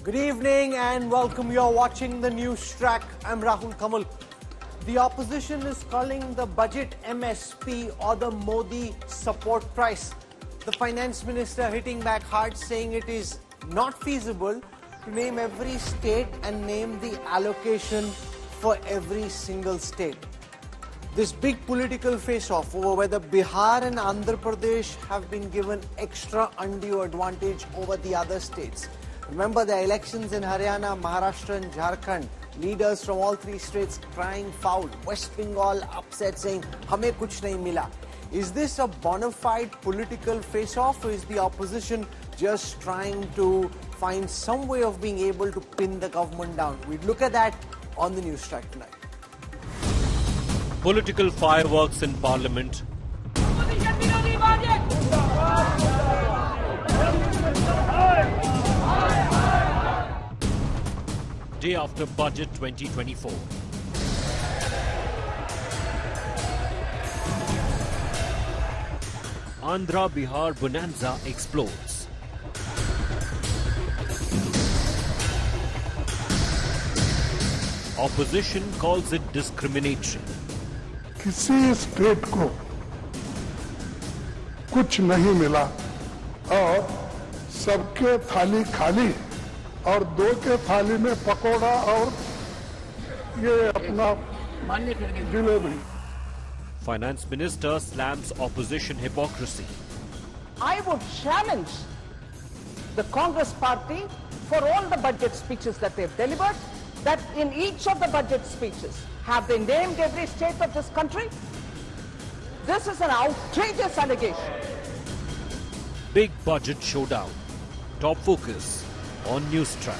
Good evening and welcome. You're watching the NewsTrack. I'm Rahul Kanwal. The opposition is calling the budget MSP or the Modi support price. The Finance Minister hitting back hard, saying it is not feasible to name every state and name the allocation for every single state. This big political face-off over whether Bihar and Andhra Pradesh have been given extra undue advantage over the other states. Remember the elections in Haryana, Maharashtra and Jharkhand. Leaders from all three states crying foul. West Bengal upset, saying, "Hame kuch nahi mila." Is this a bona fide political face-off, or is the opposition just trying to find some way of being able to pin the government down? We'd look at that on the NewsTrack tonight. Political fireworks in Parliament. Day after Budget 2024. Andhra Bihar bonanza explodes. Opposition calls it discriminatory. किसी state को कुछ नहीं मिला और सबके थाली खाली और दो के थाली में पकोड़ा और ये अपना delivery. Finance Minister slams opposition hypocrisy. I would challenge the Congress party for all the budget speeches that they've delivered, that in each of the budget speeches, have they named every state of this country? This is an outrageous allegation. Big budget showdown. Top focus on NewsTrack.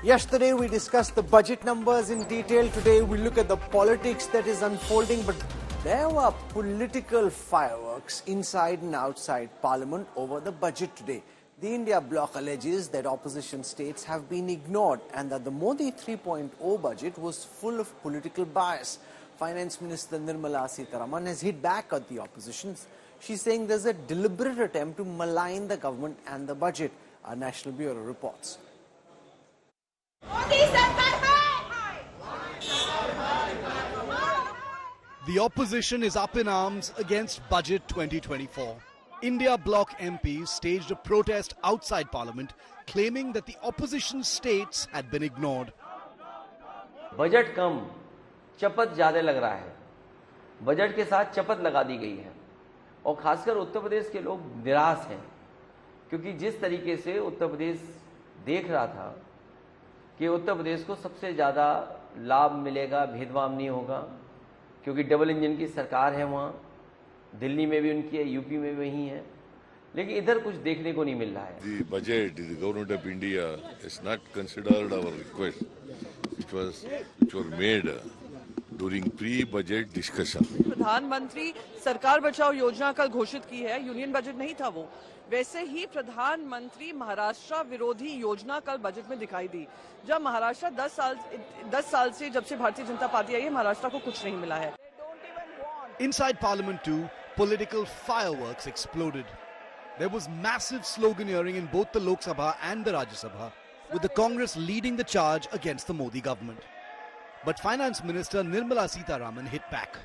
Yesterday we discussed the budget numbers in detail. Today we look at the politics that is unfolding. But there were political fireworks inside and outside Parliament over the budget today. The India bloc alleges that opposition states have been ignored and that the Modi 3.0 budget was full of political bias. Finance Minister Nirmala Sitharaman has hit back at the opposition. She's saying there's a deliberate attempt to malign the government and the budget. Our National Bureau reports. The opposition is up in arms against Budget 2024. India bloc MPs staged a protest outside Parliament, claiming that the opposition states had been ignored. Budget कम, चपत ज्यादा लग रहा है. Budget के साथ चपत लगा दी गई है और खासकर उत्तर प्रदेश के लोग निराश हैं, क्योंकि जिस तरीके से उत्तर प्रदेश देख रहा था कि उत्तर प्रदेश को सबसे ज़्यादा लाभ मिलेगा, भेदभाव नहीं होगा, क्योंकि डबल इंजन की सरकार है वहाँ, दिल्ली में भी उनकी है, यूपी में भी वही है, लेकिन इधर कुछ देखने को नहीं मिल रहा है. The budget, the government of India has not considered our request, which were made during pre-budget discussion. प्रधानमंत्री सरकार बचाओ योजना कल घोषित की है, यूनियन बजट नहीं था वो. वैसे ही प्रधानमंत्री महाराष्ट्र विरोधी योजना कल बजट में दिखाई दी. जब महाराष्ट्र 10 साल से जब से भारतीय जनता पार्टी आई है, महाराष्ट्र को कुछ नहीं मिला है. Inside Parliament too, political fireworks exploded. There was massive sloganeering in both the Lok Sabha and the Rajya Sabha, with the Congress leading the charge against the Modi government. But Finance Minister Nirmala Sitharaman hit back.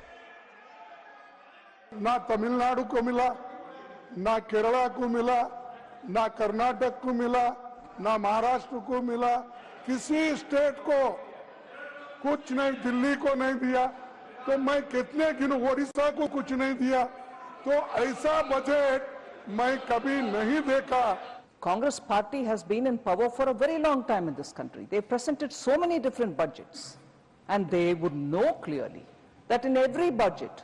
ना तमिलनाडु को मिला, ना केरला को मिला, ना कर्नाटक को मिला, ना महाराष्ट्र को मिला, किसी स्टेट को कुछ नहीं, दिल्ली को नहीं दिया, तो मैं कितने गिनूं, ओडिशा को कुछ नहीं दिया, तो ऐसा बजट मैं कभी नहीं देखा. Congress party has been in power for a very long time in this country. They presented so many different budgets, and they would know clearly that in every budget,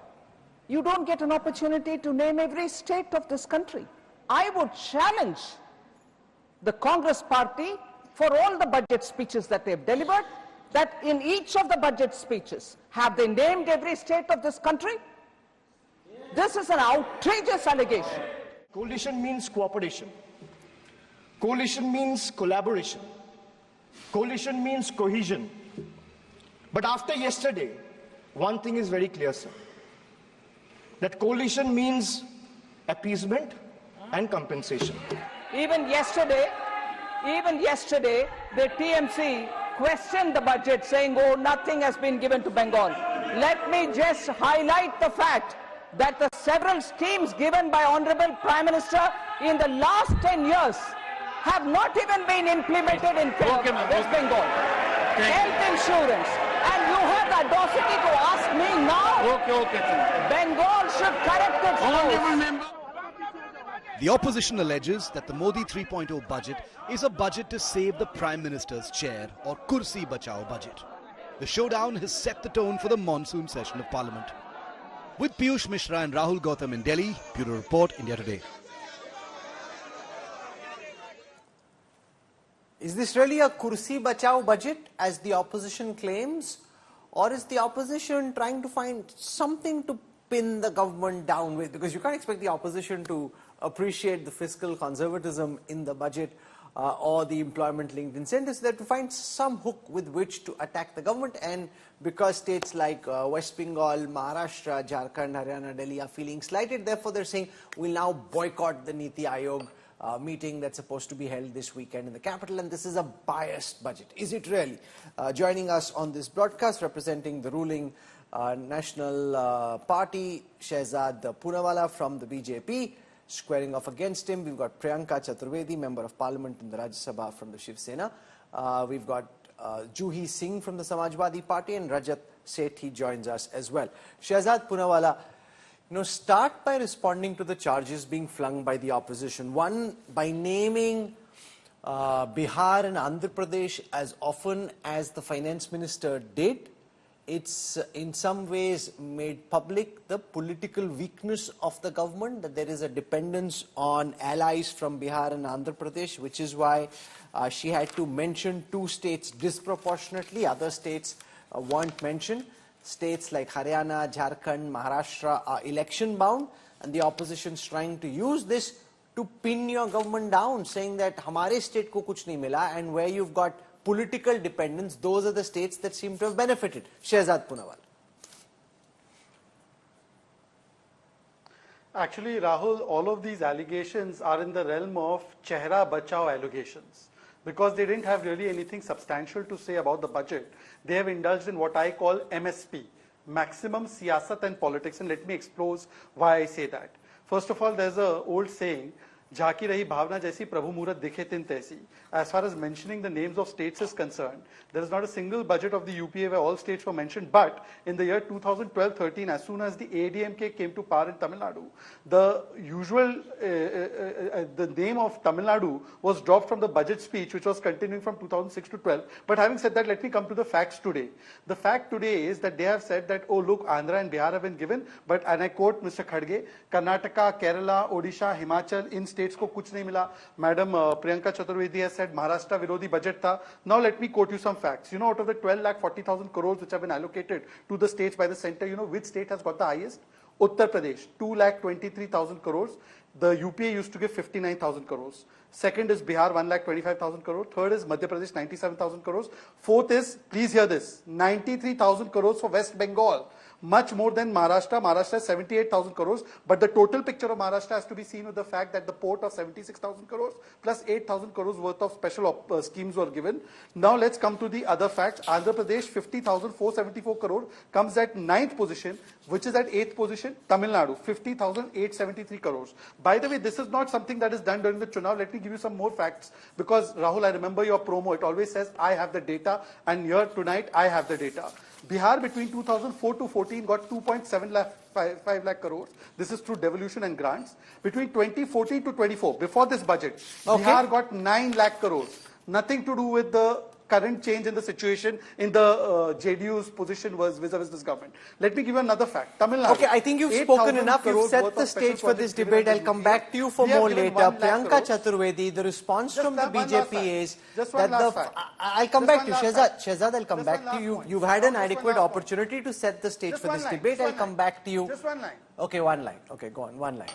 you don't get an opportunity to name every state of this country. I would challenge the Congress party for all the budget speeches that they've delivered, that in each of the budget speeches, have they named every state of this country? This is an outrageous allegation. Coalition means cooperation. Coalition means collaboration. Coalition means cohesion. But after yesterday, one thing is very clear, sir. That coalition means appeasement and compensation. Even yesterday, Even yesterday, the TMC questioned the budget, saying, oh, nothing has been given to Bengal. Let me just highlight the fact that the several schemes given by Honorable Prime Minister in the last 10 years have not even been implemented in West Bengal. Health insurance. And you have the audacity to ask me now? Bengal should correct its course. The opposition alleges that the Modi 3.0 budget is a budget to save the Prime Minister's chair, or Kursi Bachao budget. The showdown has set the tone for the monsoon session of Parliament. With Piyush Mishra and Rahul Gautam in Delhi, Bureau Report, India Today. Is this really a Kursi Bachao budget, as the opposition claims? Or is the opposition trying to find something to pin the government down with? Because you can't expect the opposition to appreciate the fiscal conservatism in the budget or the employment-linked incentives. They have to find some hook with which to attack the government. And because states like West Bengal, Maharashtra, Jharkhand, Haryana, Delhi are feeling slighted, therefore they're saying we'll now boycott the Niti Aayog meeting that's supposed to be held this weekend in the capital, and this is a biased budget. Is it really? Joining us on this broadcast, representing the ruling National Party, Shehzad Poonawalla from the BJP. Squaring off against him, we've got Priyanka Chaturvedi, Member of Parliament in the Rajya Sabha from the Shiv Sena. We've got Juhi Singh from the Samajwadi Party, and Rajat Sethi joins us as well. Shehzad Poonawalla, start by responding to the charges being flung by the opposition. One, by naming Bihar and Andhra Pradesh as often as the Finance Minister did. It's in some ways made public the political weakness of the government, that there is a dependence on allies from Bihar and Andhra Pradesh, which is why she had to mention two states disproportionately. Other states weren't mentioned. States like Haryana, Jharkhand, Maharashtra are election bound, and the opposition is trying to use this to pin your government down, saying that hamare state ko kuch nahi mila, and where you've got political dependence, those are the states that seem to have benefited. Shehzad Poonawalla. Actually, Rahul, all of these allegations are in the realm of Chehra Bachao allegations, because they didn't have really anything substantial to say about the budget. They have indulged in what I call MSP, maximum siyasat and politics, and let me expose why I say that. First of all, there's an old saying, झाकी रही भावना जैसी प्रभु मुहूर्त दिखे तिन तैसी. As far as mentioning the names of states is concerned, there is not a single budget of the UPA where all states were mentioned. But in the year 2012-13, as soon as the ADMK came to power in Tamil Nadu, the usual the name of Tamil Nadu was dropped from the budget speech, which was continuing from 2006 to 12. But having said that, let me come to the facts today. The fact today is that they have said that, oh look, Andhra and Bihar have been given, but, and I quote Mr. Kharge, Karnataka, Kerala, Odisha, Himachal, in states ko kuch nahi mila. Madam Priyanka Chaturvedi has said Maharashtra Virodi budget tha. Now let me quote you some facts. Out of the 12,40,000 crores which have been allocated to the states by the center, which state has got the highest? Uttar Pradesh, 2,23,000 crores. The UPA used to give 59,000 crores. Second is Bihar, 1,25,000 crores. Third is Madhya Pradesh, 97,000 crores. Fourth is, please hear this, 93,000 crores for West Bengal. Much more than Maharashtra. Maharashtra has 78,000 crores. But the total picture of Maharashtra has to be seen with the fact that the port of 76,000 crores plus 8,000 crores worth of special schemes were given. Now let's come to the other facts. Andhra Pradesh, 50,474 crores comes at 9th position, which is at 8th position. Tamil Nadu, 50,873 crores. By the way, this is not something that is done during the Chunav. Let me give you some more facts, because Rahul, I remember your promo. It always says, I have the data, and here tonight, I have the data. Bihar between 2004 to 14 got 2.75 lakh crores. This is through devolution and grants. Between 2014 to 24, before this budget, Bihar got 9 lakh crores. Nothing to do with the current change in the situation in the JDU's position was vis-a-vis this government. Let me give you another fact. Tamil Nadu. Okay, I think you've spoken enough. You've set the stage for this debate. I'll come back to you for more later. Priyanka Chaturvedi, the response from the BJP is that I'll come back to you. Shehzad, I'll come back to you. You've had an adequate opportunity to set the stage for this debate. I'll come back to you. Just one line. Okay, one line. Okay, go on. One line.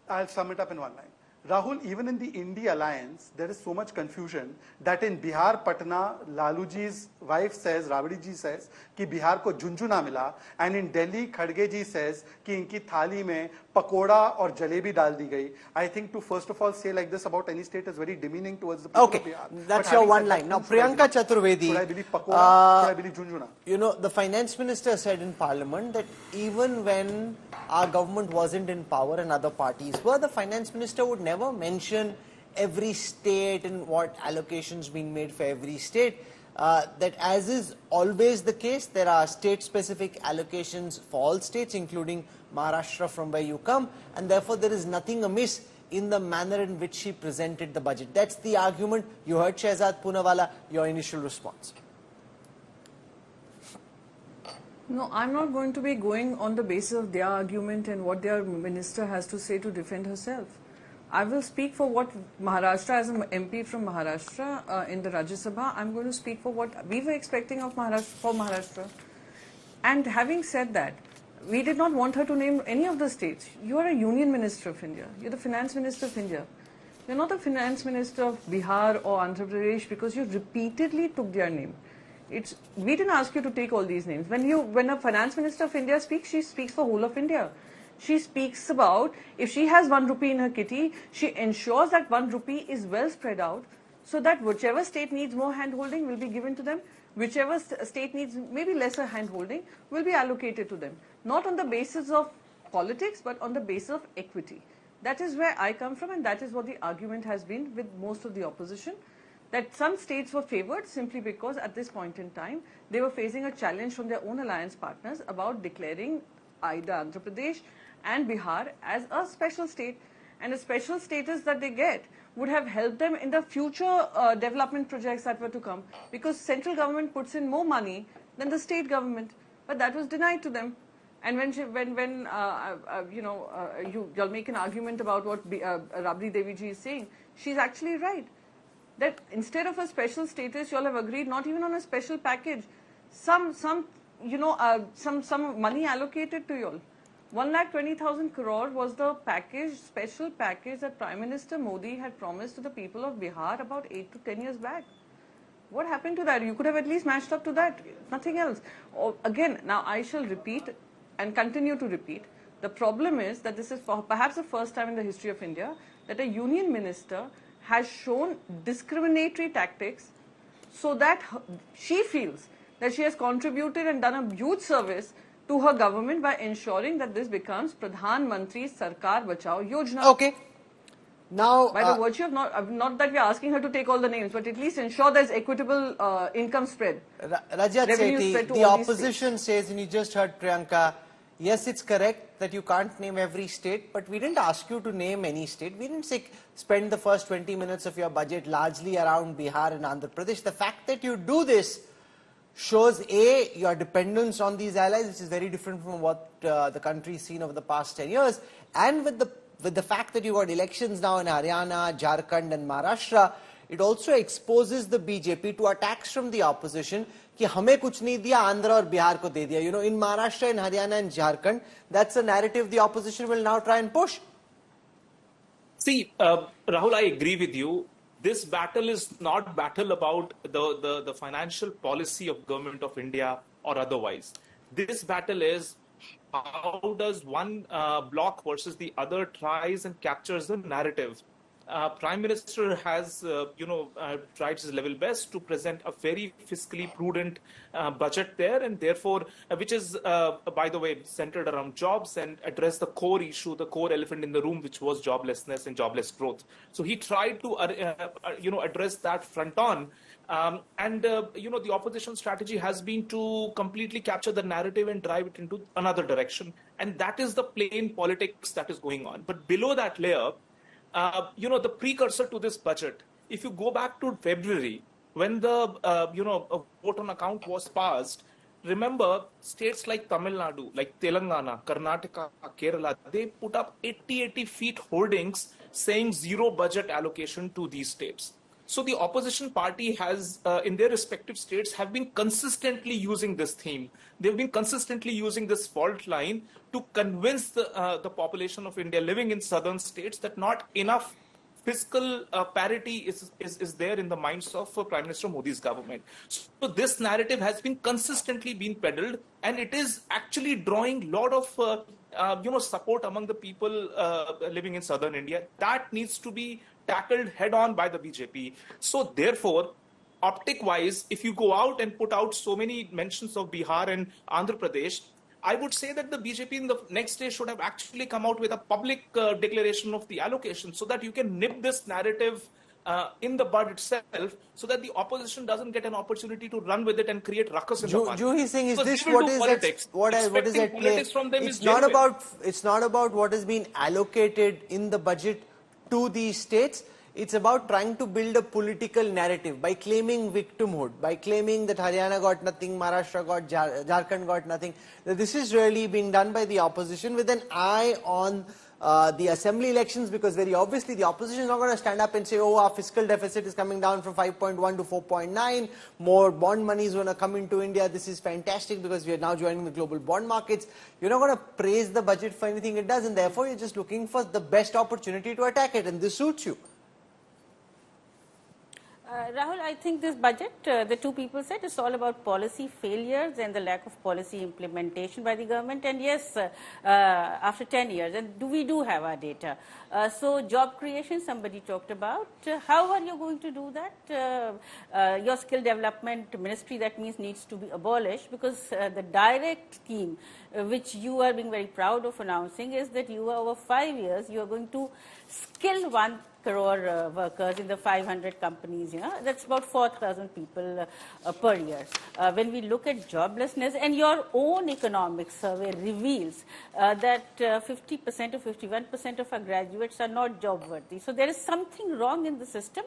I'll sum it up in one line. Rahul, even in the India alliance, there is so much confusion that in Bihar, Patna, Laluji's wife says, Rabdi ji says, कि बिहार को झुंझुना मिला, and in Delhi, Kharge ji says कि इनकी थाली में पकोड़ा और जलेबी डाल दी गई. I think to first of all say like this about any state is very demeaning towards the people of Bihar. That's your one line. Now, Priyanka Chaturvedi, should I believe pakoda? Should I believe झुंझुना? You know, the finance minister said in parliament that even when our government wasn't in power and other parties were, the finance minister would never mention every state and what allocations being made for every state. That as is always the case, there are state-specific allocations for all states, including Maharashtra from where you come, and therefore there is nothing amiss in the manner in which she presented the budget. That's the argument. You heard Shehzad Poonawala, your initial response. No, I'm not going to be going on the basis of their argument and what their minister has to say to defend herself. I will speak for what Maharashtra, as an MP from Maharashtra in the Rajya Sabha, I'm going to speak for what we were expecting of Maharashtra. And having said that, we did not want her to name any of the states. You are a Union Minister of India. You're the Finance Minister of India. You're not the Finance Minister of Bihar or Andhra Pradesh because you repeatedly took their name. We didn't ask you to take all these names. When a Finance Minister of India speaks, she speaks for whole of India. She speaks about, if she has 1 rupee in her kitty, she ensures that 1 rupee is well spread out so that whichever state needs more hand-holding will be given to them, whichever state needs maybe lesser hand-holding will be allocated to them. Not on the basis of politics, but on the basis of equity. That is where I come from, and that is what the argument has been with most of the opposition, that some states were favoured simply because at this point in time, they were facing a challenge from their own alliance partners about declaring either Andhra Pradesh and Bihar as a special state, and a special status that they get would have helped them in the future development projects that were to come, because central government puts in more money than the state government, but that was denied to them. And you'll make an argument about what Rabdi Devi ji is saying, she's actually right. That instead of a special status, you all have agreed not even on a special package, some money allocated to you all. 1,20,000 crore was the special package that Prime Minister Modi had promised to the people of Bihar about 8 to 10 years back. What happened to that? You could have at least matched up to that. Nothing else. Again, now I shall repeat and continue to repeat. The problem is that this is perhaps the first time in the history of India that a union minister has shown discriminatory tactics so that she feels that she has contributed and done a huge service to her government by ensuring that this becomes Pradhan Mantri's Sarkar Bachao Yojana. Okay. Now, by the virtue of not that we are asking her to take all the names, but at least ensure there's equitable income spread. Rajat Sethi, the opposition says, and you just heard Priyanka, yes, it's correct that you can't name every state, but we didn't ask you to name any state. We didn't say spend the first 20 minutes of your budget largely around Bihar and Andhra Pradesh. The fact that you do this shows, A, your dependence on these allies, which is very different from what the country's seen over the past 10 years, and with the fact that you got elections now in Haryana, Jharkhand and Maharashtra, it also exposes the BJP to attacks from the opposition कि हमें कुछ नहीं दिया, आंध्र और बिहार को दे दिया. You know, in Maharashtra, in Haryana and Jharkhand, that's a narrative the opposition will now try and push. See, Rahul, I agree with you. This battle is not battle about the financial policy of government of India or otherwise. This battle is how does one bloc versus the other tries and captures the narrative. Prime Minister has, tried his level best to present a very fiscally prudent budget there, and therefore, which is, by the way, centered around jobs and address the core issue, the core elephant in the room, which was joblessness and jobless growth. So he tried to, address that front on. The opposition strategy has been to completely capture the narrative and drive it into another direction. And that is the plain politics that is going on. But below that layer, the precursor to this budget, if you go back to February, when the, vote on account was passed, remember states like Tamil Nadu, like Telangana, Karnataka, Kerala, they put up 80 feet hoardings saying zero budget allocation to these states. So the opposition party has, in their respective states, have been consistently using this theme. They've been consistently using this fault line to convince the population of India living in southern states that not enough fiscal parity is there in the minds of Prime Minister Modi's government. So this narrative has been consistently being peddled, and it is actually drawing a lot of support among the people living in southern India. That needs to be tackled head on by the BJP. So therefore, optic-wise, if you go out and put out so many mentions of Bihar and Andhra Pradesh, I would say that the BJP in the next day should have actually come out with a public declaration of the allocation so that you can nip this narrative in the bud itself, so that the opposition doesn't get an opportunity to run with it and create ruckus in the party. Juhi Singh, is Because this they will what do is politics. what is at play? Politics from them It's is not genuine. about what has been allocated in the budget to these states. It's about trying to build a political narrative by claiming victimhood, by claiming that Haryana got nothing, Maharashtra got, Jharkhand got nothing. This is really being done by the opposition with an eye on the assembly elections, because very obviously the opposition is not going to stand up and say, oh, our fiscal deficit is coming down from 5.1 to 4.9, more bond money is going to come into India, this is fantastic because we are now joining the global bond markets. You're not going to praise the budget for anything it does, and therefore you're just looking for the best opportunity to attack it, and this suits you. Rahul, I think this budget, the two people said, it's all about policy failures and the lack of policy implementation by the government. And yes, after 10 years, and we do have our data. So job creation, somebody talked about. How are you going to do that? Your skill development ministry, that means, needs to be abolished, because the direct scheme, which you are being very proud of announcing, is that you are over 5 years, you are going to skill 1 crore workers in the 500 companies, that's about 4,000 people per year. When we look at joblessness, and your own economic survey reveals that 50% or 51% of our graduates are not job worthy. So there is something wrong in the system,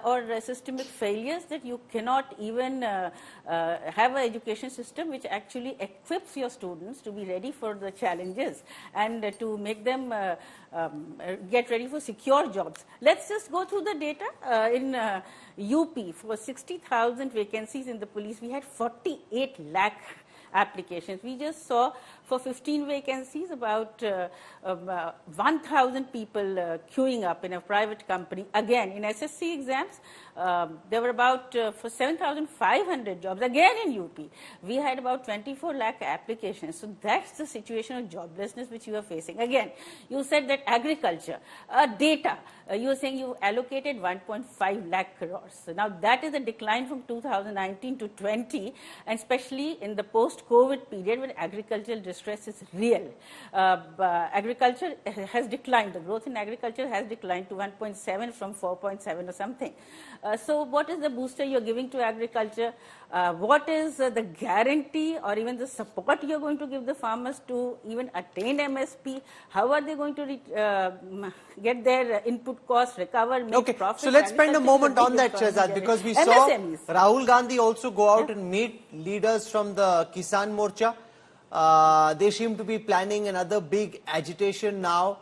or systemic failures, that you cannot even have an education system which actually equips your students to be ready for the challenges and to make them get ready for secure jobs. Let's just go through the data. In UP, for 60,000 vacancies in the police, we had 48 lakh applications. We just saw for 15 vacancies about 1,000 people queuing up in a private company. Again, in SSC exams, there were about for 7,500 jobs. Again in UP, we had about 24 lakh applications. So that's the situation of joblessness which you are facing. Again, you said that agriculture, data, you were saying you allocated 1.5 lakh crores. So now that is a decline from 2019 to 20, and especially in the post-COVID period when agricultural distress is real. Agriculture has declined. The growth in agriculture has declined to 1.7 from 4.7 or something. So what is the booster you're giving to agriculture? What is the guarantee or even the support you're going to give the farmers to even attain MSP? How are they going to get their input costs, recover, make profit? So let's spend a moment on that, Shehzad, because we saw Rahul Gandhi also go out and meet leaders from the Kisan Morcha. They seem to be planning another big agitation now.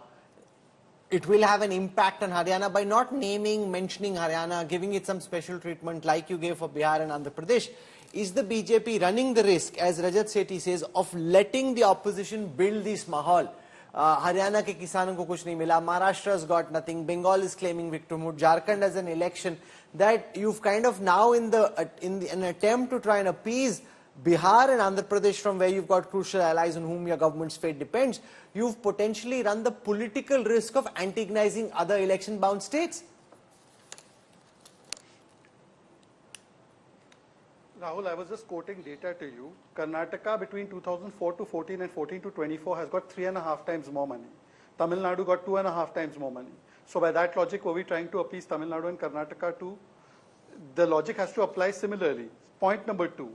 It will have an impact on Haryana by not mentioning Haryana, giving it some special treatment like you gave for Bihar and Andhra Pradesh. Is the BJP running the risk, as Rajat Sethi says, of letting the opposition build this mahal? Haryana ke kisanon ko kuch nahi mila, Maharashtra's got nothing, Bengal is claiming victimhood, Jharkhand has an election, that you've kind of now in an attempt to try and appease Bihar and Andhra Pradesh, from where you've got crucial allies on whom your government's fate depends, you've potentially run the political risk of antagonizing other election-bound states. Rahul, I was just quoting data to you. Karnataka between 2004 to 14 and 14 to 24 has got 3.5 times more money. Tamil Nadu got 2.5 times more money. So by that logic, were we trying to appease Tamil Nadu and Karnataka too? The logic has to apply similarly. Point number 2.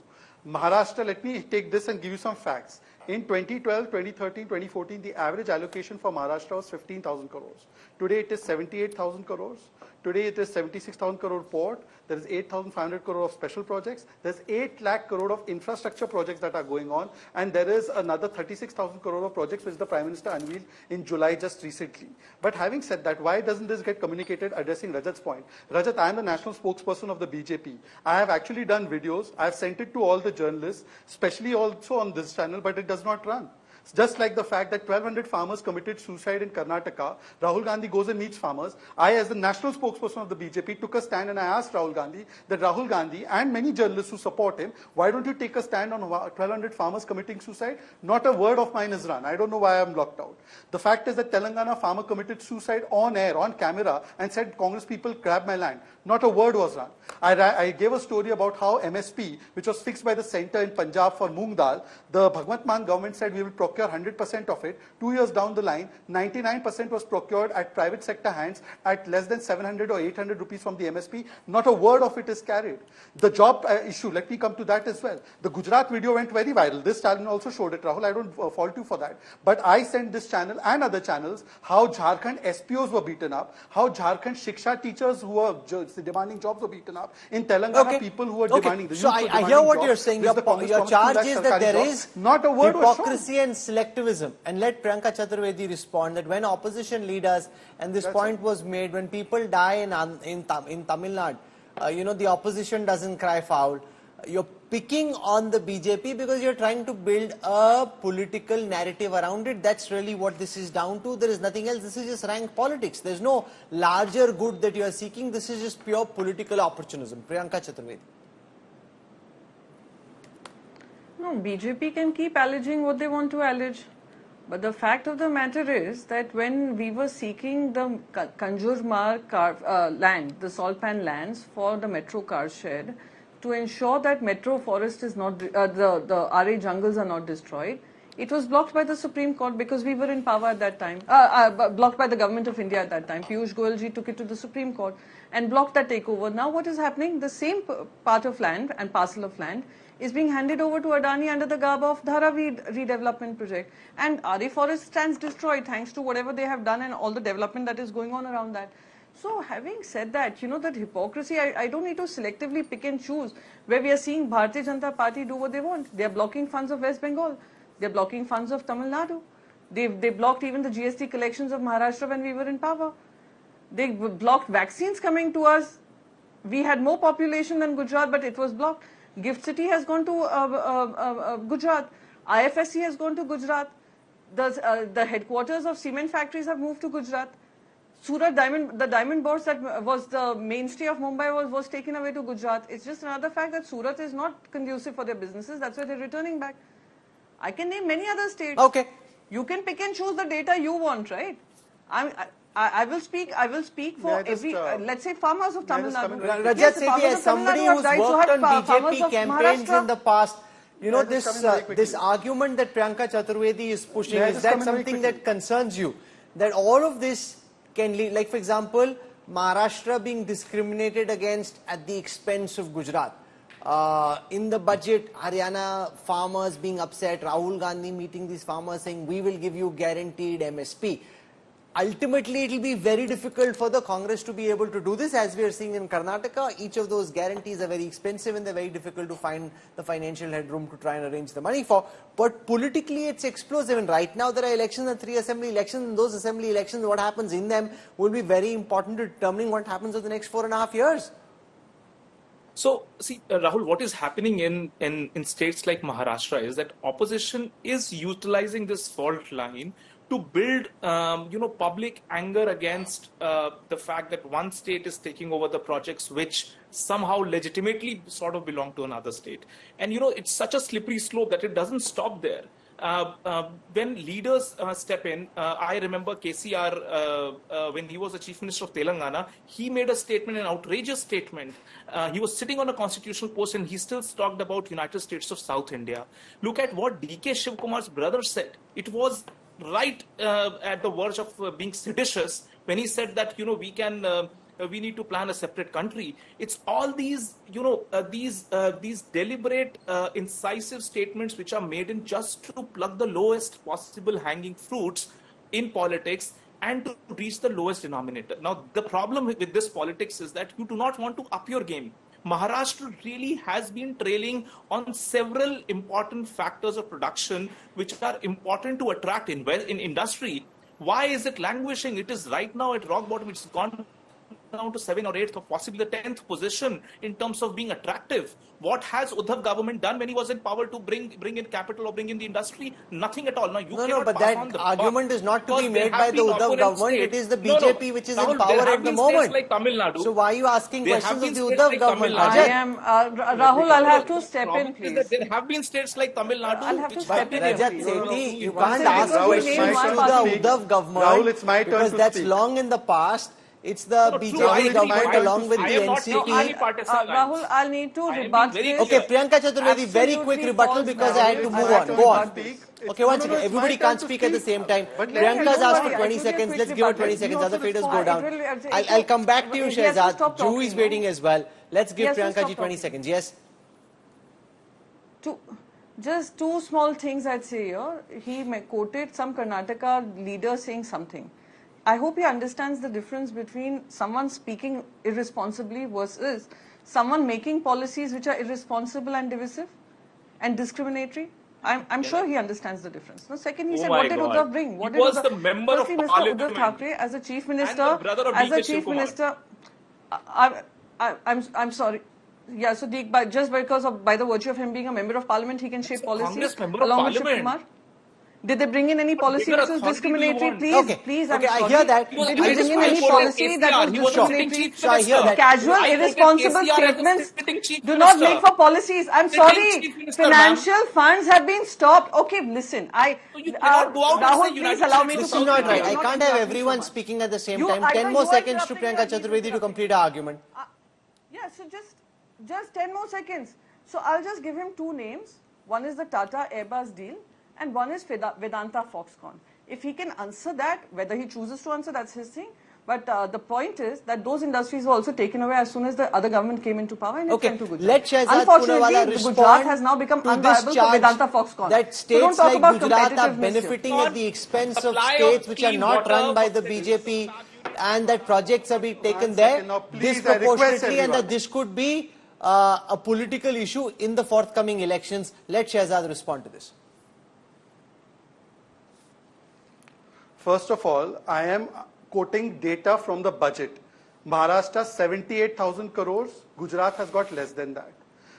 Maharashtra, let me take this and give you some facts. In 2012, 2013, 2014, the average allocation for Maharashtra was 15,000 crores. Today it is 78,000 crores. Today it is 76,000 crore port. There is 8,500 crore of special projects. There's 8 lakh crore of infrastructure projects that are going on. And there is another 36,000 crore of projects which the Prime Minister unveiled in July just recently. But having said that, why doesn't this get communicated, addressing Rajat's point? Rajat, I am the national spokesperson of the BJP. I have actually done videos. I have sent it to all the journalists, especially also on this channel, but it does not run. Just like the fact that 1,200 farmers committed suicide in Karnataka, Rahul Gandhi goes and meets farmers. I, as the national spokesperson of the BJP, took a stand and I asked Rahul Gandhi that Rahul Gandhi and many journalists who support him, why don't you take a stand on 1,200 farmers committing suicide? Not a word of mine is run. I don't know why I'm locked out. The fact is that Telangana farmer committed suicide on air, on camera, and said Congress people grab my land. Not a word was run. I gave a story about how MSP, which was fixed by the centre in Punjab for moong dal, the Bhagwant Mann government said we will procure 100% of it. 2 years down the line, 99% was procured at private sector hands at less than 700 or 800 rupees from the MSP. Not a word of it is carried. The job issue, let me come to that as well. The Gujarat video went very viral. This channel also showed it, Rahul. I don't fault you for that. But I sent this channel and other channels how Jharkhand SPOs were beaten up, how Jharkhand Shiksha teachers who were demanding jobs were beaten up. In Telangana, people who were demanding the So I hear what you're saying. Your charge is that there is not a word hypocrisy and selectivism. And let Priyanka Chaturvedi respond that when opposition leaders, and this point was made, when people die in Tamil Nadu, the opposition doesn't cry foul. You're picking on the BJP because you're trying to build a political narrative around it. That's really what this is down to. There is nothing else. This is just rank politics. There's no larger good that you are seeking. This is just pure political opportunism. Priyanka Chaturvedi. No, BJP can keep alleging what they want to allege. But the fact of the matter is that when we were seeking the Kanjurmarg land, the salt pan lands for the metro car shed, to ensure that metro forest is not, the RA jungles are not destroyed, it was blocked by the Supreme Court because we were in power at that time, blocked by the government of India at that time. Piyush Goyal ji took it to the Supreme Court and blocked that takeover. Now what is happening? The same part of land and parcel of land is being handed over to Adani under the garb of Dharavi redevelopment project. And RA forest stands destroyed thanks to whatever they have done and all the development that is going on around that. So having said that, that hypocrisy, I don't need to selectively pick and choose where we are seeing Bharatiya Janata Party do what they want. They are blocking funds of West Bengal. They are blocking funds of Tamil Nadu. They blocked even the GST collections of Maharashtra when we were in power. They blocked vaccines coming to us. We had more population than Gujarat, but it was blocked. Gift City has gone to Gujarat. IFSC has gone to Gujarat. The headquarters of cement factories have moved to Gujarat. Surat the diamond bourse that was the mainstay of Mumbai was taken away to Gujarat. It's just another fact that Surat is not conducive for their businesses. That's why they're returning back. I can name many other states. Okay. You can pick and choose the data you want, right? I will speak for every, let's say, farmers of Tamil Nadu. Rajat Sethi, as somebody who's worked on BJP campaigns in the past, this argument that Priyanka Chaturvedi is pushing, is that something that concerns you? That all of this can lead, like for example, Maharashtra being discriminated against at the expense of Gujarat. In the budget, Haryana farmers being upset, Rahul Gandhi meeting these farmers saying, we will give you guaranteed MSP. Ultimately, it will be very difficult for the Congress to be able to do this, as we are seeing in Karnataka. Each of those guarantees are very expensive and they're very difficult to find the financial headroom to try and arrange the money for. But politically, it's explosive. And right now, there are elections and 3 assembly elections. And those assembly elections, what happens in them will be very important to determining what happens over the next 4.5 years. So, see, Rahul, what is happening in states like Maharashtra is that opposition is utilizing this fault line to build, public anger against the fact that one state is taking over the projects which somehow legitimately sort of belong to another state. And, it's such a slippery slope that it doesn't stop there. When leaders step in, I remember KCR, when he was the Chief Minister of Telangana, he made a statement, an outrageous statement. He was sitting on a constitutional post and he still talked about United States of South India. Look at what D.K. Shivkumar's brother said. It was right at the verge of being seditious when he said that, we need to plan a separate country. It's all these, these deliberate, incisive statements which are made in just to pluck the lowest possible hanging fruits in politics and to reach the lowest denominator. Now, the problem with this politics is that you do not want to up your game. Maharashtra really has been trailing on several important factors of production which are important to attract in industry. Why is it languishing? It is right now at rock bottom. It's gone down to 7th or 8th or possibly the 10th position in terms of being attractive. What has Uddhav government done when he was in power to bring in capital or bring in the industry? Nothing at all. Now you No, but that argument is not to be made by the Uddhav government. It is the BJP which is in power at the moment. Like Tamil Nadu. So why are you asking questions of the Uddhav government? Rahul, I'll have to step in, please. There have been states like Tamil Nadu. I'll have to step in. Rajat Sethi, you can't ask questions to the Uddhav government. Rahul, it's my turn because to that's speak. long in the past. It's the BJP government along with the NCP. Rahul, I'll need to rebut this. Okay, Priyanka Chaturvedi, very quick rebuttal because I had to move on. Go on. Okay, one second. Everybody can't speak at the same time. Priyanka's asked for 20 seconds. Let's give her 20 seconds. Other faders go down. I'll come back to you, Shehzad. Drew is waiting as well. Let's give Priyanka ji 20 seconds. Yes? Just two small things I'd say here. He quoted some Karnataka leader saying something. I hope he understands the difference between someone speaking irresponsibly versus someone making policies which are irresponsible and divisive and discriminatory. I'm sure he understands the difference. No, second, he said, what did Uddhav bring? What he was the member of parliament. Uddhav Thackeray, as a chief minister, and the brother of as a DK chief Shiv minister, I'm sorry. Yeah, so just because of by the virtue of him being a member of parliament, he can shape policies along with Shiv Kumar. Did they bring in any policy which was discriminatory? Please, I'm sorry. I hear that. Did they bring in any policy that was discriminatory? So I hear that. Casual, irresponsible statements do not make for policies. I'm sorry. Financial funds have been stopped. Okay, listen. Rahul, please allow me to This is not right. I can't have everyone speaking at the same time. 10 more seconds to Priyanka Chaturvedi to complete our argument. Yeah, so just 10 more seconds. So I'll just give him two names. One is the Tata Airbus deal, and one is Vedanta Foxconn. If he can answer that, whether he chooses to answer, that's his thing. But the point is that those industries were also taken away as soon as the other government came into power and it went to Gujarat. Let Shehzad Unfortunately, Gujarat has now become unviable for Vedanta Foxconn. That states so like Gujarat are benefiting at the expense of states which are not run by the BJP, and that projects are being taken there disproportionately, and that this could be a political issue in the forthcoming elections. Let Shehzad respond to this. First of all, I am quoting data from the budget. Maharashtra 78,000 crores, Gujarat has got less than that.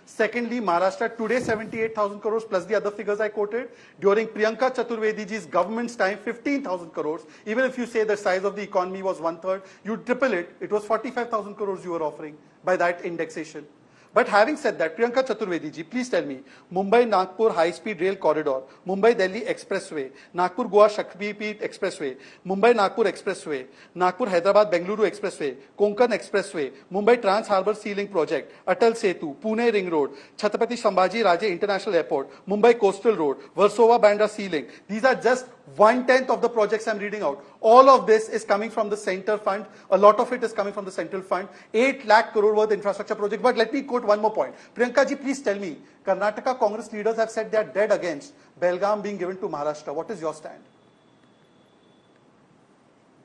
Secondly, Maharashtra today 78,000 crores plus the other figures I quoted. During Priyanka Chaturvediji's government's time, 15,000 crores. Even if you say the size of the economy was 1/3, you triple it, it was 45,000 crores you were offering by that indexation. But having said that, Priyanka Chaturvedi ji, please tell me, Mumbai-Nagpur high-speed rail corridor, Mumbai-Delhi expressway, Nagpur-Goa Shaktipeeth expressway, Mumbai-Nagpur expressway, Nagpur-Hyderabad-Bengaluru expressway, Konkan expressway, Mumbai Trans-Harbour Sea Link project, Atal Setu, Pune Ring Road, Chhatrapati Sambhaji Raje International Airport, Mumbai Coastal Road, Versova-Bandra Sea Link. These are just 1/10 of the projects I'm reading out. All of this is coming from the center fund. A lot of it is coming from the central fund. 8 lakh crore worth infrastructure project. But let me quote one more point. Priyanka ji, please tell me, Karnataka Congress leaders have said they are dead against Belgaum being given to Maharashtra. What is your stand?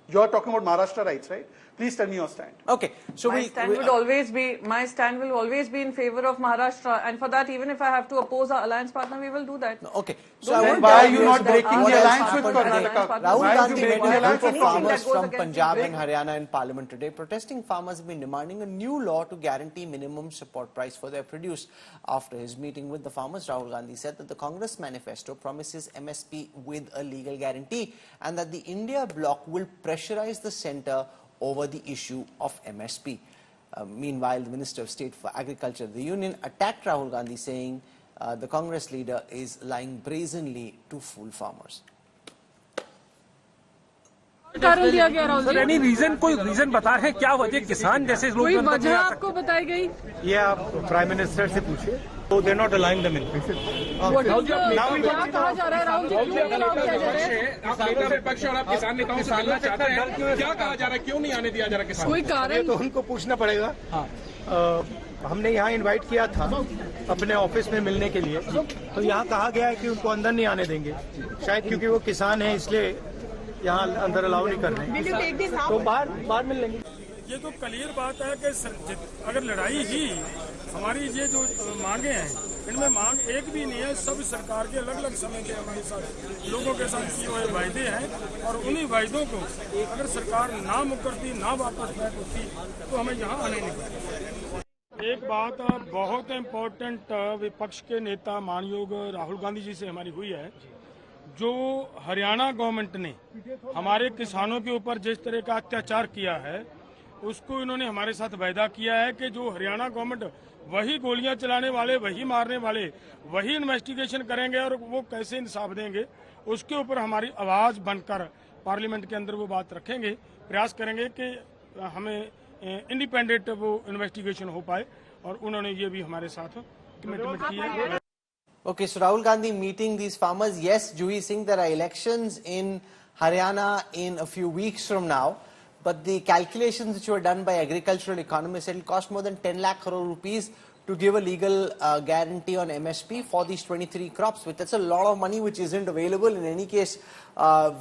You are talking about Maharashtra rights, right? Please tell me your stand. Okay, so my stand will always be in favor of Maharashtra, and for that, even if I have to oppose our alliance partner, we will do that. Okay, so why are you not breaking the alliance with Karnataka? Rahul Gandhi met a group of farmers from Punjab and Haryana in Parliament today. Protesting farmers have been demanding a new law to guarantee minimum support price for their produce. After his meeting with the farmers, Rahul Gandhi said that the Congress manifesto promises MSP with a legal guarantee, and that the India bloc will pressurize the centre over the issue of MSP. Meanwhile, the Minister of State for Agriculture of the Union attacked Rahul Gandhi, saying the Congress leader is lying brazenly to fool farmers. कारण दिया गया Rahul ji? Any reason, कोई reason बता रहे हैं क्या वजह? किसान जैसे लोग कोई वजह आपको बताई गई? ये आप प्राइम मिनिस्टर से पूछिए. तो they not align the minister. क्या कहा जा रहा है राहुल जी? क्यों विपक्ष और आप किसान नेताओं से जानना चाहते हैं क्या कहा जा रहा है, क्यों नहीं आने दिया जा रहा किसान? कोई कारण तो उनको पूछना पड़ेगा. हमने यहाँ इनवाइट किया था अपने ऑफिस में मिलने के लिए, तो यहाँ कहा गया है कि उनको अंदर नहीं आने देंगे, शायद क्योंकि वो किसान है इसलिए यहाँ अंदर अलाउ नहीं कर रहे हैं. तो बाहर मिल लेंगे. ये तो क्लियर बात है कि अगर लड़ाई ही हमारी ये जो मांगे हैं इनमें मांग एक भी नहीं है। सब सरकार के अलग अलग समय के हमारे साथ लोगों के साथ किए हुए वायदे हैं और उन्हीं वायदों को अगर सरकार ना मुकरती, ना वापस बैक होती तो हमें यहाँ आने नहीं पड़ता। एक बात बहुत इम्पोर्टेंट विपक्ष के नेता मानयोग राहुल गांधी जी से हमारी हुई है। जो हरियाणा गवर्नमेंट ने हमारे किसानों के ऊपर जिस तरह का अत्याचार किया है, उसको इन्होंने हमारे साथ वायदा किया है कि जो हरियाणा गवर्नमेंट वही गोलियां चलाने वाले, वही मारने वाले, वही इन्वेस्टिगेशन करेंगे और वो कैसे इंसाफ देंगे, उसके ऊपर हमारी आवाज बनकर पार्लियामेंट के अंदर वो बात रखेंगे। प्रयास करेंगे कि हमें इंडिपेंडेंट वो इन्वेस्टिगेशन हो पाए और उन्होंने ये भी हमारे साथ कमिटमेंट की है। Okay, so Rahul Gandhi meeting these farmers. Yes, Juhi Singh, there are elections in Haryana in a few weeks from now. But the calculations which were done by agricultural economists, it will cost more than 10 lakh crore rupees to give a legal guarantee on MSP for these 23 crops. That's a lot of money which isn't available. In any case,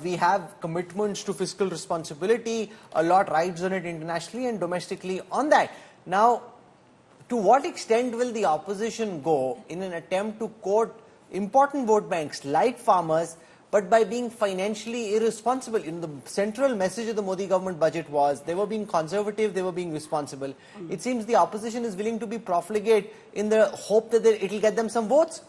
we have commitments to fiscal responsibility. A lot rides on it internationally and domestically on that. Now, to what extent will the opposition go in an attempt to court important vote banks like farmers, but by being financially irresponsible? In the central message of the Modi government budget was they were being conservative, they were being responsible. It seems the opposition is willing to be profligate in the hope that it will get them some votes.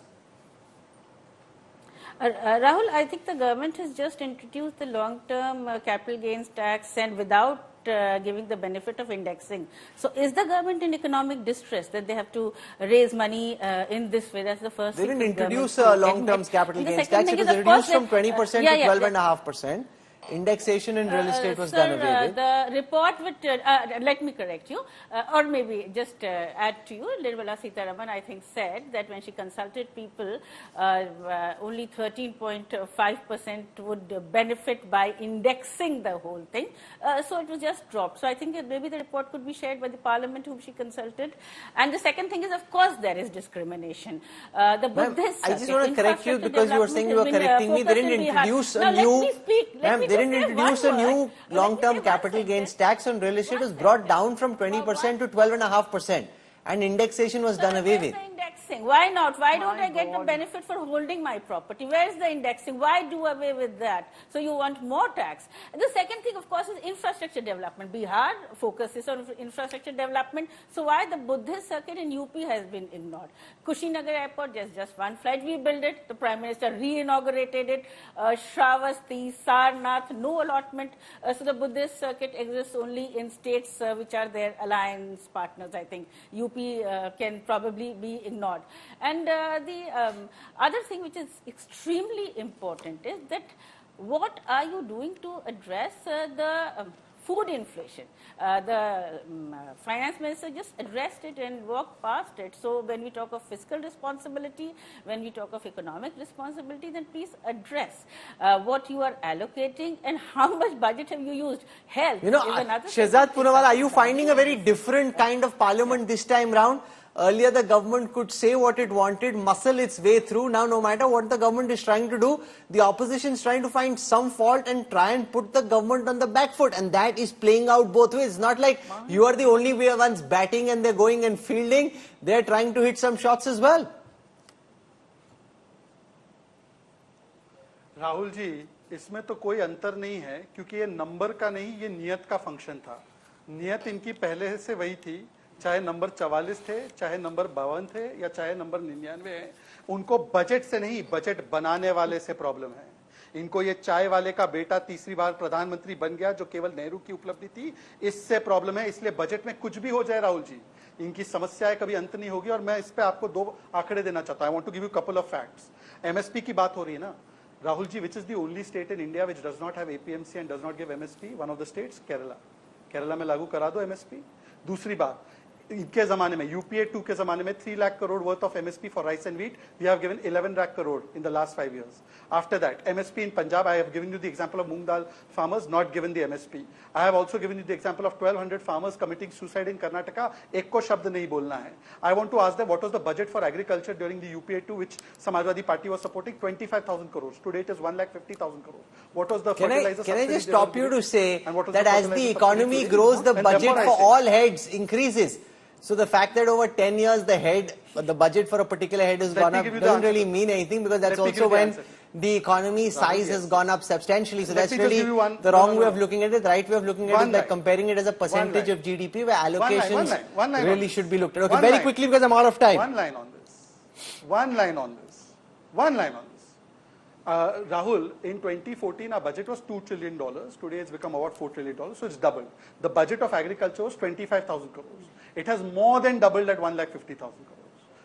Rahul, I think the government has just introduced the long-term capital gains tax and without giving the benefit of indexing. So is the government in economic distress that they have to raise money in this way? That's the first thing. They didn't introduce a long-term capital gains tax. It was reduced from 20% to 12.5%. Indexation in real estate was done away with. The report with, let me correct you, or maybe just add to you, Nirmala Sitharaman, I think, said that when she consulted people, only 13.5% would benefit by indexing the whole thing. So it was just dropped. So I think maybe the report could be shared by the parliament whom she consulted. And the second thing is, of course, there is discrimination. The Buddhist I just want to correct you because you were saying you were correcting me. They didn't introduce a new... They didn't introduce a new long-term capital gains tax on real estate. It was brought down from 20% to 12.5%, and indexation was done away with. Why not? Why don't I get the benefit for holding my property? Where is the indexing? Why do away with that? So you want more tax. And the second thing, of course, is infrastructure development. Bihar focuses on infrastructure development. So why the Buddhist circuit in UP has been ignored? Kushinagar Airport, just one flight. We built it. The Prime Minister re-inaugurated it. Shravasti, Sarnath, no allotment. So the Buddhist circuit exists only in states which are their alliance partners, I think. UP can probably be ignored. And the other thing which is extremely important is that what are you doing to address the food inflation? The finance minister just addressed it and walked past it. So when we talk of fiscal responsibility, when we talk of economic responsibility, then please address what you are allocating and how much budget have you used. Health is another. Shehzad Poonawala, are you finding a very different kind of parliament this time round? Earlier, the government could say what it wanted, muscle its way through. Now, no matter what the government is trying to do, the opposition is trying to find some fault and try and put the government on the back foot. And that is playing out both ways. It's not like you are the only ones batting and they're going and fielding. They're trying to hit some shots as well. Rahul ji, इसमें तो कोई अंतर नहीं है क्योंकि ये number का नहीं, ये नियत का फंक्शन था। नियत इनकी पहले से वही थी, चाहे नंबर 44 थे, चाहे नंबर 52 थे या चाहे नंबर 99 है। उनको बजट से नहीं, बजट बनाने वाले से प्रॉब्लम है। इनको ये चाय वाले का बेटा तीसरी बार प्रधानमंत्री बन गया जो केवल नेहरू की उपलब्धि थी, इससे प्रॉब्लम है। इसलिए बजट में कुछ भी हो जाए राहुल जी, इनकी समस्याएं कभी अंत नहीं होगी। और मैं इस पे आपको 2 आंकड़े देना चाहता हूं। I want to give you couple of facts. MSP की बात हो रही है ना Rahul ji, which is the only state in India which does not have APMC and does not give MSP? One of the states Kerala. Kerala में लागू करा दो एमएसपी। दूसरी बात, इनके जमाने में यूपीए 2 के जमाने में 3 lakh crore worth of MSP for rice and wheat, we have given 11 lakh crore in the last 5 years. After that, MSP in Punjab, I have given you the example of moong dal farmers not given the MSP. I have also given you the example of 1200 farmers committing suicide in Karnataka. एक को शब्द नहीं बोलना है. I want to ask them what was the budget for agriculture during the UPA 2 which Samajwadi Party was supporting? 25,000 crores. Today it is 1,50,000 crores. What was the fertilizer? Can I just stop you to say that as the economy grows, the budget for all heads increases? So the fact that over 10 years the budget for a particular head has gone up doesn't really mean anything, because that's also when the economy size has gone up substantially. So that's really the wrong way of looking at it. The right way of looking at it is by comparing it as a percentage of GDP, where allocations really should be looked at. Okay, very quickly because I'm out of time. One line on this. Rahul, in 2014 our budget was $2 trillion. Today it's become about $4 trillion, so it's doubled. The budget of agriculture was 25,000 crores. It has more than doubled at 1,50,000 crores.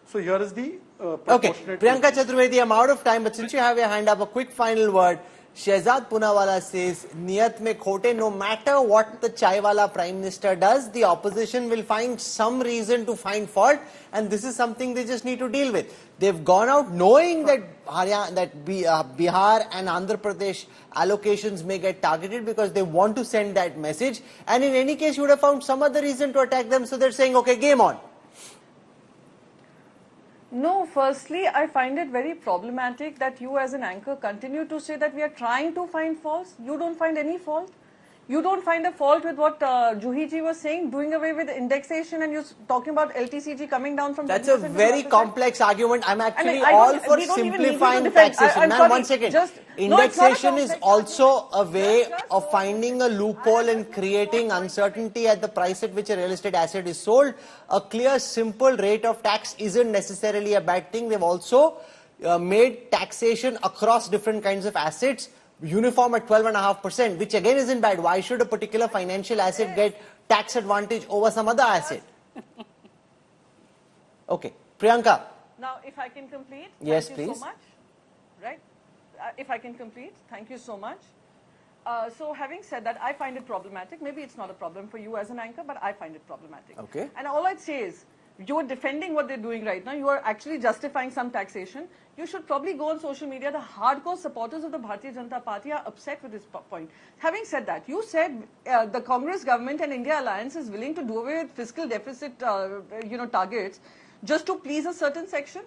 So here is the proportionate. Okay, Priyanka Chaturvedi, I'm out of time, but since you have your hand up, a quick final word. Shehzad Poonawala says, Niyat mein khote, no matter what the Chaiwala Prime Minister does, the opposition will find some reason to find fault, and this is something they just need to deal with. They've gone out knowing that Bihar and Andhra Pradesh allocations may get targeted because they want to send that message, and in any case you would have found some other reason to attack them, so they're saying, okay, game on. No, firstly, I find it very problematic that you as an anchor continue to say that we are trying to find faults. You don't find any fault. You don't find a fault with what Juhi ji was saying, doing away with indexation, and you're talking about LTCG coming down from... That's a very complex argument. I'm actually all for simplifying taxation. Ma'am, 1 second. Indexation is also a way of finding a loophole and creating uncertainty at the price at which a real estate asset is sold. A clear, simple rate of tax isn't necessarily a bad thing. They've also made taxation across different kinds of assets uniform at 12.5%, which again isn't bad. Why should a particular financial asset get tax advantage over some other asset? Okay, Priyanka. Now, if I can complete. Yes, thank you please. so much. Right? If I can complete, thank you so much. So having said that, I find it problematic. Maybe it's not a problem for you as an anchor, but I find it problematic. Okay. And all I'd say is, you are defending what they're doing right now. You are actually justifying some taxation. You should probably go on social media. The hardcore supporters of the Bharatiya Janata Party are upset with this point. Having said that, you said the Congress government and India alliance is willing to do away with fiscal deficit, targets just to please a certain section.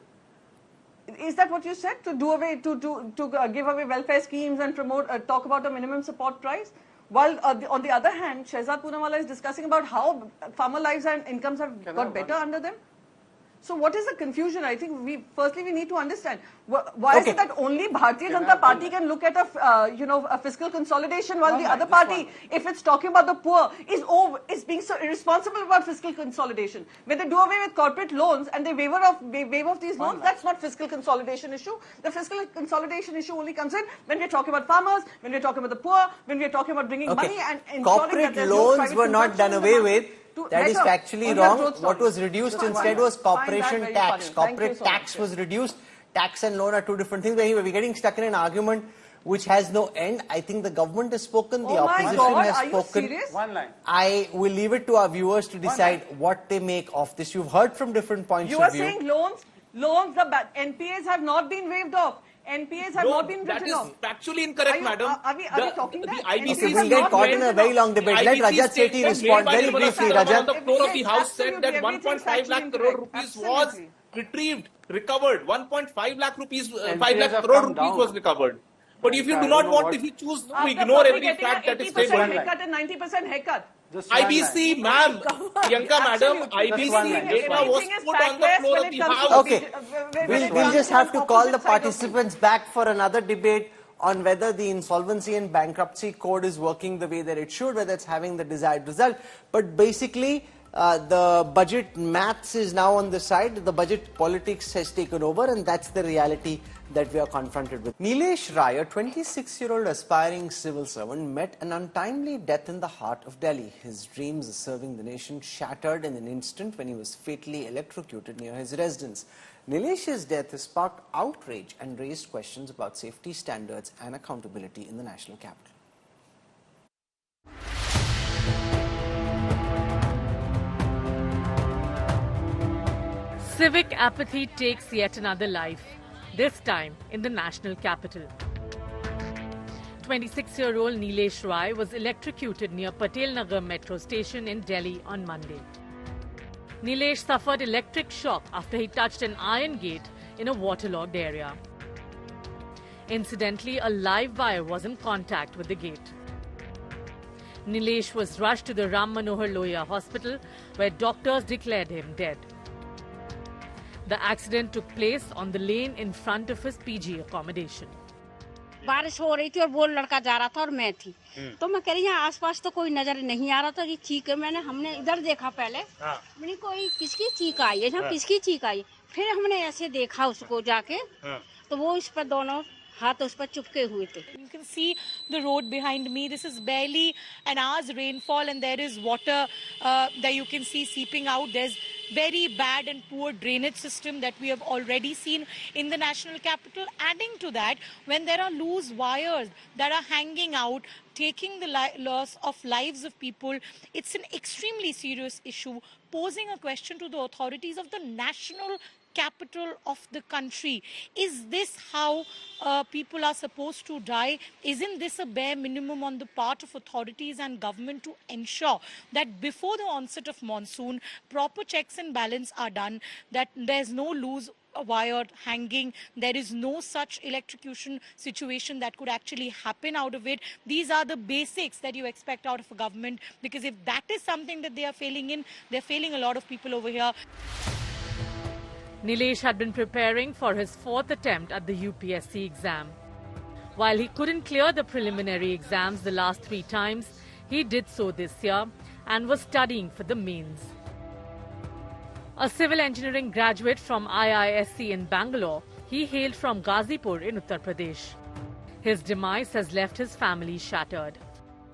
Is that what you said? To do away, to give away welfare schemes and promote, talk about a minimum support price? While on the other hand, Shehzad Poonawala is discussing about how farmer lives and incomes have got better under them. So what is the confusion? I think firstly we need to understand why is it that only Bharatiya Janata Party can look at a fiscal consolidation, while the other party, if it's talking about the poor, is being so irresponsible about fiscal consolidation. When they do away with corporate loans and they waive off these loans, that's not fiscal consolidation issue. The fiscal consolidation issue only comes in when we're talking about farmers, when we're talking about the poor, when we're talking about bringing money and ensuring corporate that loans were not done away with. That is factually wrong. What was reduced instead was corporation tax. Corporate tax was reduced. Tax and loan are two different things. But anyway, we're getting stuck in an argument which has no end. I think the government has spoken, the opposition has spoken. Are you serious? One line. I will leave it to our viewers to decide what they make of this. You've heard from different points of view. You are saying loans, the NPAs have not been waived off. NPAs have not been written off. That is factually incorrect, madam. Are we talking that? The IBC we'll get caught in a very long debate. Let Rajat Sethi respond very briefly. Rajat. On the floor of the House said that 1.5 lakh crore rupees was recovered. 1.5 lakh rupees, 5 lakh crore rupees was recovered. But if you do not want, if you choose to ignore every fact that is stated. 80% haircut and 90% haircut. IBC, ma'am, Priyanka madam, IBC data was put on the floor of the House. Okay, we'll just have to call the participants back for another debate on whether the insolvency and bankruptcy code is working the way that it should, whether it's having the desired result. But basically, the budget maths is now on the side, the budget politics has taken over, and that's the reality that we are confronted with. Nilesh Rai, a 26-year-old aspiring civil servant, met an untimely death in the heart of Delhi. His dreams of serving the nation shattered in an instant when he was fatally electrocuted near his residence. Nilesh's death has sparked outrage and raised questions about safety standards and accountability in the national capital. Civic apathy takes yet another life, this time in the national capital. 26-year-old Nilesh Rai was electrocuted near Patel Nagar metro station in Delhi on Monday. Nilesh suffered electric shock after he touched an iron gate in a waterlogged area. Incidentally, a live wire was in contact with the gate. Nilesh was rushed to the Ram Manohar Lohia hospital where doctors declared him dead. The accident took place on the lane in front of his PG accommodation. बारिश हो रही थी और वो लड़का जा रहा था और मैं थी तो मैं कह रही यहाँ आसपास तो कोई नजर नहीं आ रहा था ये चीख हमने इधर देखा पहले मैंने कोई किसकी चीख आई है यहाँ किसकी चीख आई फिर हमने ऐसे देखा उसको जाके तो वो इस पर दोनों हाथ उस पर चुपके हुए थे. You can see the road behind me. This is barely an hour's rainfall and there is water that you can see seeping out. There's very bad and poor drainage system that we have already seen in the national capital. Adding to that, when there are loose wires that are hanging out, taking the loss of lives of people, it's an extremely serious issue, posing a question to the authorities of the national capital of the country. Is this how people are supposed to die? Isn't this a bare minimum on the part of authorities and government to ensure that before the onset of monsoon, proper checks and balance are done, that there's no loose wire hanging, there is no such electrocution situation that could actually happen out of it. These are the basics that you expect out of a government, because if that is something that they are failing in, they're failing a lot of people over here. Nilesh had been preparing for his fourth attempt at the UPSC exam. While he couldn't clear the preliminary exams the last 3 times, he did so this year and was studying for the mains. A civil engineering graduate from IISc in Bangalore, he hailed from Ghazipur in Uttar Pradesh. His demise has left his family shattered.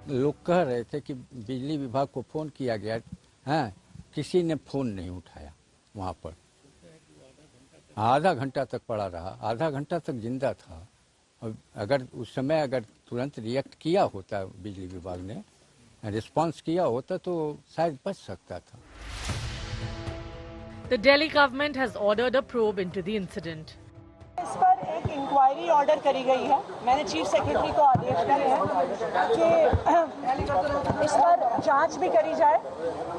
लोग कह रहे थे कि बिजली विभाग को phone किया गया, हाँ, किसी ने फोन नहीं उठाया वहाँ पर. आधा घंटा तक पड़ा रहा, आधा घंटा तक जिंदा था. और अगर उस समय तुरंत रिएक्ट किया होता बिजली विभाग ने, रिस्पांस किया होता तो शायद बच सकता था. The Delhi government has ordered a probe into the incident. इस पर एक इंक्वायरी ऑर्डर करी गई है. मैंने चीफ सेक्रेटरी को आदेश दिए हैं कि इस पर जांच भी करी जाए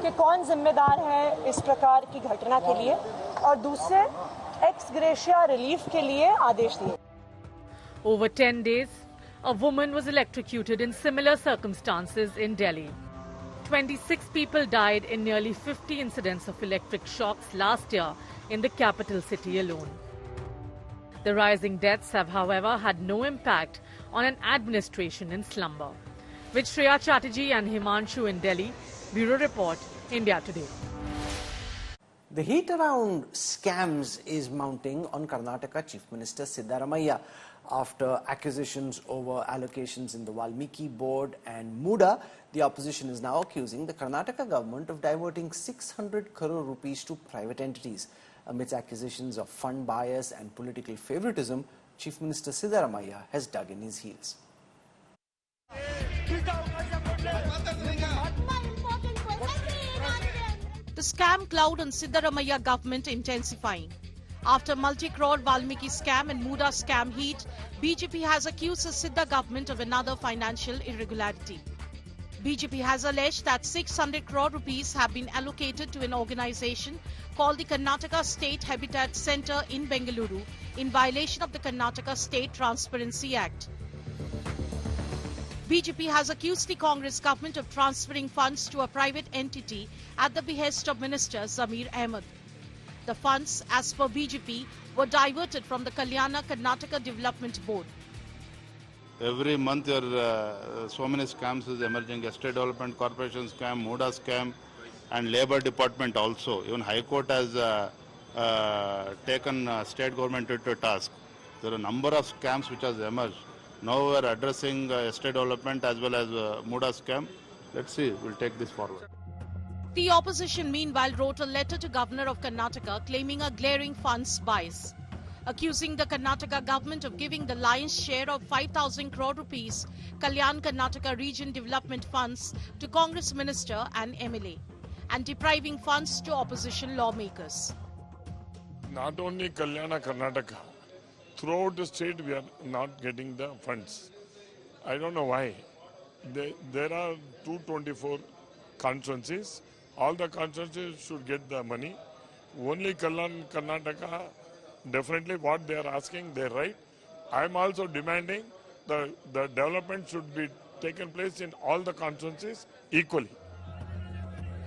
कि कौन जिम्मेदार है इस प्रकार की घटना के लिए, और दूसरे ex gratia relief के लिए आदेश दिए. Over 10 days, a woman was electrocuted in similar circumstances in Delhi. 26 people died in nearly 50 incidents of electric shocks last year in the capital city alone. The rising deaths have, however, had no impact on an administration in slumber. With Shreya Chatterjee and Himanshu in Delhi, Bureau Report, India Today. The heat around scams is mounting on Karnataka Chief Minister Siddaramaiah after accusations over allocations in the Valmiki board and Muda. The opposition is now accusing the Karnataka government of diverting 600 crore rupees to private entities. Amidst accusations of fund bias and political favoritism, Chief Minister Siddaramaiah has dug in his heels. The scam cloud on Siddaramaiah government intensifying. After multi-crore Valmiki scam and Muda scam heat, BJP has accused the Sidda government of another financial irregularity. BJP has alleged that 600 crore rupees have been allocated to an organization called the Karnataka State Habitat Centre in Bengaluru in violation of the Karnataka State Transparency Act. BJP has accused the Congress government of transferring funds to a private entity at the behest of Minister Zamir Ahmed. The funds, as per BJP, were diverted from the Kalyana Karnataka Development Board. Every month there are so many scams is emerging. Estate Development Corporation scam, Muda scam, and Labour Department also. Even High Court has taken state government to task. There are a number of scams which has emerged. Now we are addressing estate development as well as Muda scam. Let's see, we'll take this forward. The opposition meanwhile wrote a letter to Governor of Karnataka claiming a glaring funds bias, accusing the Karnataka government of giving the lion's share of 5,000 crore rupees Kalyan Karnataka Region Development Funds to Congress Minister and MLA, and depriving funds to opposition lawmakers. Not only Kalyana Karnataka, throughout the state we are not getting the funds. I don't know why. There are 224 constituencies. All the constituencies should get the money. Only Kalyan Karnataka, definitely what they are asking, they're right. I am also demanding the development should be taken place in all the constituencies equally.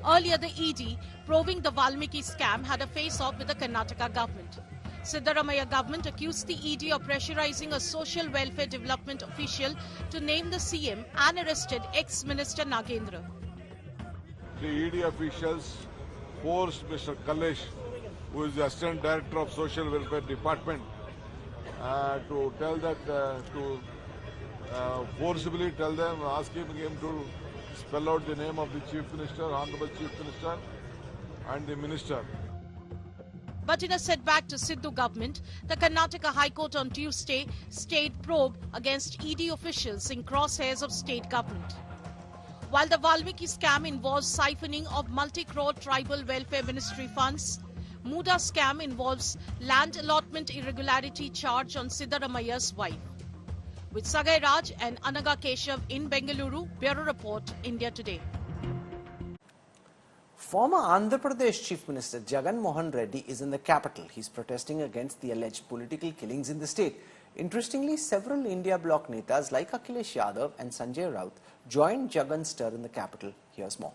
Earlier, the ED probing the Valmiki scam had a face-off with the Karnataka government. Siddaramaiah government accused the ED of pressurizing a social welfare development official to name the CM and arrested ex-minister Nagendra. The ED officials forced Mr. Kalesh, who is the Assistant Director of Social Welfare Department, to tell that, forcibly tell them, asking him to spell out the name of the Chief Minister, Honorable Chief Minister, and the Minister. But in a setback to Sidhu government, the Karnataka High Court on Tuesday stayed probe against ED officials in crosshairs of state government. While the Valmiki scam involves siphoning of multi-crore tribal welfare ministry funds, Muda scam involves land allotment irregularity charge on Siddaramaiah's wife. With Sagai Raj and Anaga Keshav in Bengaluru, Bureau Report, India Today. Former Andhra Pradesh Chief Minister Jagan Mohan Reddy is in the capital. He's protesting against the alleged political killings in the state. Interestingly, several India bloc netas like Akhilesh Yadav and Sanjay Raut joined Jagan's stir in the capital. Here's more.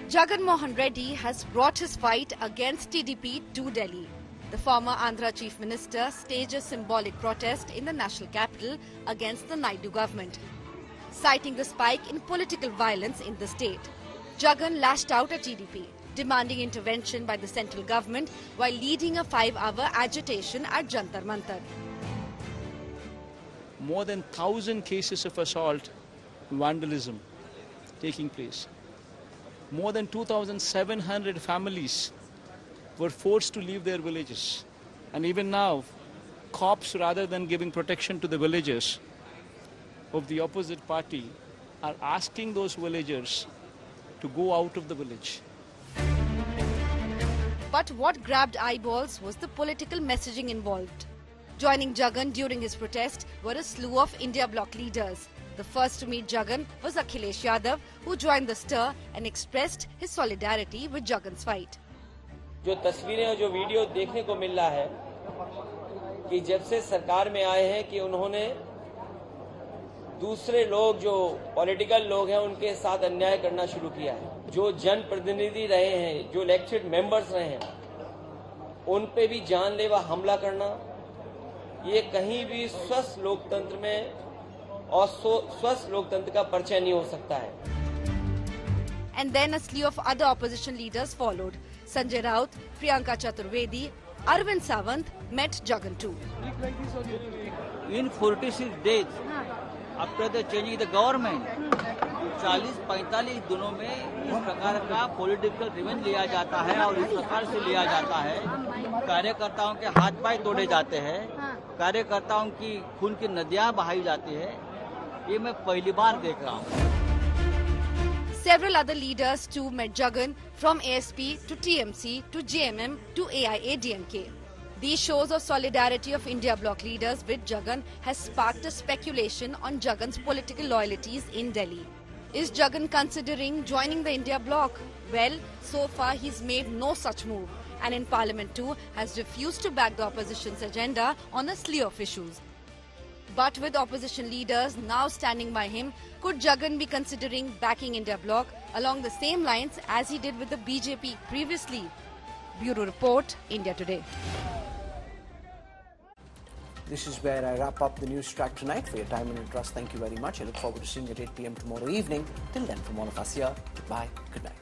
Jagan Mohan Reddy has brought his fight against TDP to Delhi. The former Andhra Chief Minister staged a symbolic protest in the national capital against the Naidu government. Citing the spike in political violence in the state, Jagan lashed out at TDP, demanding intervention by the central government while leading a 5-hour agitation at Jantar Mantar. More than 1,000 cases of assault, vandalism taking place. More than 2,700 families were forced to leave their villages. And even now, cops, rather than giving protection to the villagers of the opposite party, are asking those villagers to go out of the village. But what grabbed eyeballs was the political messaging involved. Joining Jagan during his protest were a slew of India bloc leaders. The first to meet Jagan was Akhilesh Yadav, who joined the stir and expressed his solidarity with Jagan's fight. जो तस्वीरें और जो video देखने को मिल रहा है कि जब से सरकार में आए हैं कि उन्होंने दूसरे लोग जो पॉलिटिकल लोग हैं उनके साथ अन्याय करना शुरू किया है। जो जनप्रतिनिधि रहे हैं, जो इलेक्टेड मेंबर्स रहे हैं, उन पे भी जानलेवा हमला करना, ये कहीं भी स्वस्थ लोकतंत्र में और स्वस्थ लोकतंत्र का परिचय नहीं हो सकता है। And then a slew of other opposition leaders followed. Sanjay Raut, Priyanka Chaturvedi, Arvind Sawant met Jagan too. In 46 days after the changing the government, 40-45 दिनों में इस प्रकार का पॉलिटिकल रिवेंज लिया जाता है और इस प्रकार से लिया जाता है। कार्यकर्ताओं के हाथ पांव तोड़े जाते हैं, कार्यकर्ताओं की खून की नदियां बहाई जाती है। ये मैं पहली बार देख रहा हूँ। Several other leaders too met Jagan, from ASP to TMC to JMM to AIADMK. These shows of solidarity of India bloc leaders with Jagan has sparked a speculation on Jagan's political loyalties in Delhi. Is Jagan considering joining the India bloc? Well, so far he's made no such move, and in Parliament too has refused to back the opposition's agenda on a slew of issues. But with opposition leaders now standing by him, could Jagan be considering backing India bloc along the same lines as he did with the BJP previously? Bureau Report, India Today. This is where I wrap up the NewsTrack tonight. For your time and interest, thank you very much. I look forward to seeing you at 8 p.m. tomorrow evening. Till then, from all of us here, goodbye, good night.